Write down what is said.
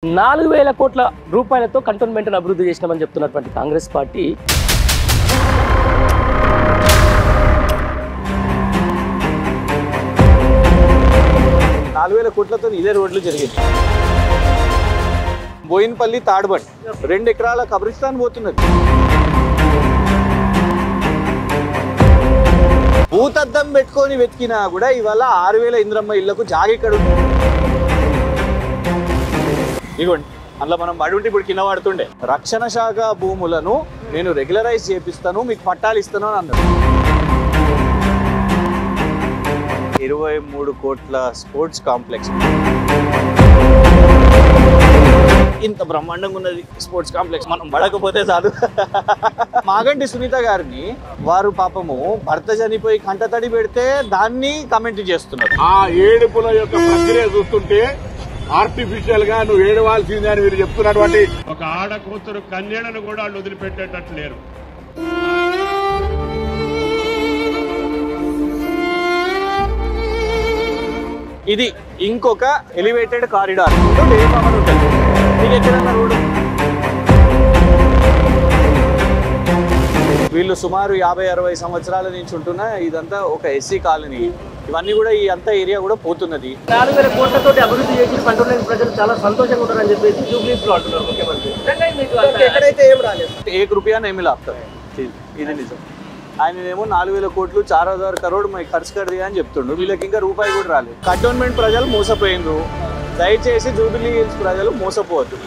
4,000 కోట్ల రూపాయలతో కంటోన్మెంట్ అభివృద్ధి చేసినామని చెప్తున్నటువంటి కాంగ్రెస్ పార్టీ కోట్లతో ఇదే రోడ్లు జరిగింది. బోయిన్పల్లి తాడ్బట్ 2 ఎకరాల కబ్రిస్తాన్ పోతున్నది. భూతద్దం పెట్టుకొని వెతికినా కూడా ఇవాళ 6,000 ఇంద్రమ్మ ఇళ్లకు జాగిక్కడ ఇగోండి. అందులో మనం పడుంటే ఇప్పుడు కింద పడుతుండే. రక్షణ శాఖ భూములను నేను రెగ్యులరైజ్ చేపిస్తాను, మీకు పట్టాలు ఇస్తాను అని అన్నారు. 23 కోట్ల స్పోర్ట్స్ కాంప్లెక్స్, ఇంత బ్రహ్మాండంగా ఉన్నది స్పోర్ట్స్ కాంప్లెక్స్. మనం పడకపోతే చాలు. మాగంటి సునీత గారిని వారు పాపము భర్త చనిపోయి కంటతడి పెడితే దాన్ని కమెంట్ చేస్తున్నారు. ఆ ఏడుపుల యొక్క ప్రక్రియ చూస్తుంటే ఆర్టిఫిషియల్ గా నువ్వు ఏడవాల్సిందే అని మీరు చెప్తున్నటువంటి ఒక ఆడ కూతురు కన్యలను కూడా వాళ్ళు వదిలిపెట్టేటట్లు లేరు. ఇది ఇంకొక ఎలివేటెడ్ కారిడార్ ఉంటుంది. ఇది ఎక్కడన్నా రోడ్డు. వీళ్ళు సుమారు 50-60 సంవత్సరాల నుంచి ఉంటున్న ఇదంతా ఒక ఎస్సీ కాలనీ. ఇవన్నీ కూడా ఈ అంత ఏరియా కూడా పోతున్నది. 4,000 కోట్లతో అభివృద్ధి చేసి కంటోన్మెంట్ ప్రజలు చాలా సంతోషంగా ఉంటారని చెప్పేసి జూబ్లీస్ లో అంటున్నారు ముఖ్యమంత్రి. ఎక్కడైతే ఏం రాలేదు, 1 రూపాయ ఏమి లాపుతారు. ఇది నిజం. ఆయనేమో 4,000 కోట్లు 4,000 కరోడ్ మై ఖర్చు కడది అని చెప్తుండు. వీళ్ళకి ఇంకా రూపాయి కూడా రాలేదు. కంటోన్మెంట్ ప్రజలు మోసపోయిండ్రు. దయచేసి జూబ్లీ హిల్స్ ప్రజలు మోసపోవద్దు.